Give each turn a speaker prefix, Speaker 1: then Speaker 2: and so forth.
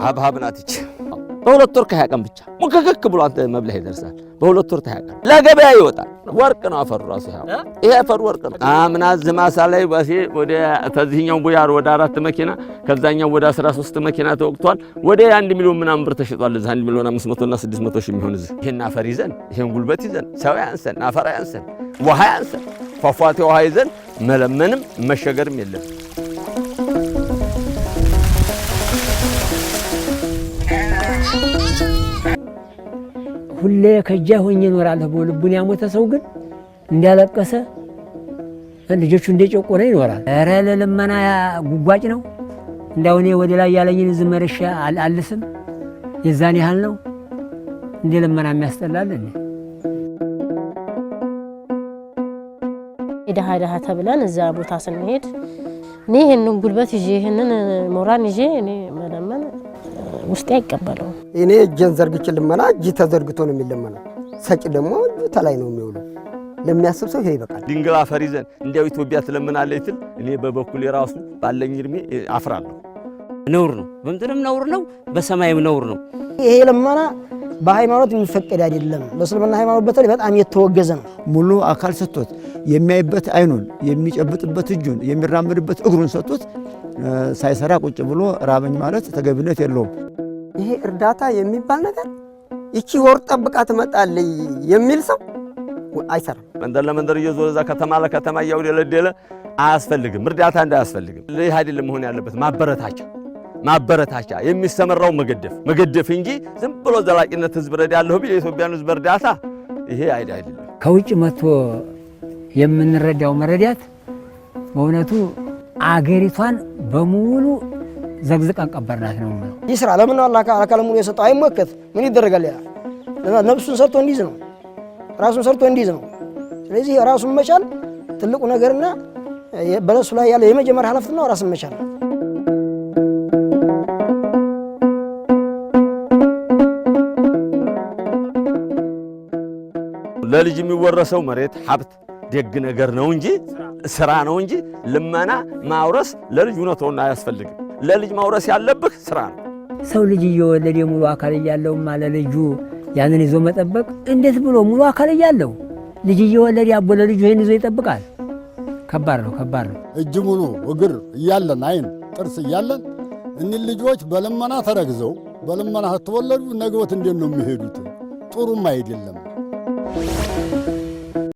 Speaker 1: ሀብሀብ ናት ይች በሁለት ወር ከሀያ ቀን ብቻ ሙከከክ ብሎ አንተ መብለህ ይደርሳል በሁለት ወር ከሀያ ቀን ለገበያ ይወጣል ወርቅ ነው አፈሩ ራሱ ይሄ አፈሩ ወርቅ ነው አምና ዝማሳ ላይ ባሴ ወደ ተዚህኛው ቦያር ወደ 4 መኪና ከዛኛው ወደ 13 መኪና ተወቅቷል ወደ 1 ሚሊዮን ምናምን ብር ተሽጧል እዛ 1 ሚሊዮን 500 እና 600 ሺህ የሚሆን እዚህ ይሄን አፈር ይዘን ይሄን ጉልበት ይዘን ሰው ያንሰን አፈር ያንሰን ውሃ ያንሰን ፏፏቴ ውሃ ይዘን መለመንም መሸገርም የለም
Speaker 2: ሁሌ ከጃ ሆኜ እኖራለሁ በልቡን ያሞተ ሰው ግን እንዲያለቀሰ ልጆቹ እንደጨቆነ ይኖራል ኧረ ለለመና ጉጓጭ ነው እንዳው እኔ ወደ ላይ ያለኝን ዝመረሻ አልስም የዛን ያህል ነው እንደ ለመና የሚያስጠላል እንዴ
Speaker 3: ኢዳሃ ተብለን እዛ ቦታ ስንሄድ እኔ ይሄንን ጉልበት ይዤ ይሄንን ሞራን ይዤ እኔ መለመን ውስጥ አይቀበለው
Speaker 4: እኔ እጄን ዘርግቼ ልመና እጅ ተዘርግቶ ነው የሚለመነው ሰጪ ደግሞ ተላይ ነው የሚውለው ለሚያስብ ሰው ይሄ ይበቃል
Speaker 1: ድንግል አፈር ይዘን እንዲያው ኢትዮጵያ ትለምናለች ትል እኔ በበኩል የራሱ ባለኝ እድሜ አፍራለሁ
Speaker 5: ነውር ነው በምድርም ነውር ነው በሰማይም ነውር ነው
Speaker 6: ይሄ ለመና በሃይማኖት የሚፈቀድ አይደለም በእስልምና ሃይማኖት በተለይ በጣም የተወገዘ ነው
Speaker 7: ሙሉ አካል ሰጥቶት የሚያይበት አይኑን የሚጨብጥበት እጁን የሚራመድበት እግሩን ሰጥቶት ሳይሰራ ቁጭ ብሎ ራበኝ ማለት ተገቢነት የለውም
Speaker 4: ይሄ እርዳታ የሚባል ነገር እቺ ወር ጠብቃ ትመጣለች የሚል ሰው አይሰራም
Speaker 1: መንደር ለመንደር እየዞረ እዛ ከተማ ለከተማ እያወደለደለ አያስፈልግም እርዳታ እንዳያስፈልግም ይሄ አይደለም መሆን ያለበት ማበረታቻ የሚሰመራው መገደፍ እንጂ ዝም ብሎ ዘላቂነት ህዝብ ረዳለሁ ቢል የኢትዮጵያን ህዝብ እርዳታ ይሄ አይደለም
Speaker 2: ከውጭ መጥቶ የምንረዳው መረዳት በእውነቱ አገሪቷን በሙሉ ዘግዝቀን ቀበርናት ነው ማለት
Speaker 6: ይስራ ለምን አላህ አካለ ሙሉ የሰጠው አይሞከት ምን ይደረጋል ያ ነፍሱን ሰርቶ እንዲዝ ነው ራሱን ሰርቶ እንዲዝ ነው ስለዚህ ራሱን መቻል ትልቁ ነገርና በለሱ ላይ ያለ የመጀመሪያ ኃላፊነት ነው ራስን መቻል
Speaker 1: ለልጅ የሚወረሰው መሬት ሀብት ደግ ነገር ነው እንጂ ስራ ነው እንጂ ልመና ማውረስ ለልጅ እውነቱን አያስፈልግም ለልጅ ማውረስ ያለብህ ስራ ነው
Speaker 2: ሰው ልጅ እየወለደ ሙሉ አካል ያለው ማለት ልጁ ያንን ይዞ መጠበቅ እንዴት ብሎ ሙሉ አካል ያለው ልጅ እየወለደ ያቦ ለልጁ ይሄን ይዞ ይጠብቃል ከባድ ነው
Speaker 8: እጅ ሙሉ እግር ያለን አይን ጥርስ ያለን እኒ ልጆች በልመና ተረግዘው በልመና ተወለዱ ነገወት እንዴት ነው የሚሄዱት ጥሩም አይደለም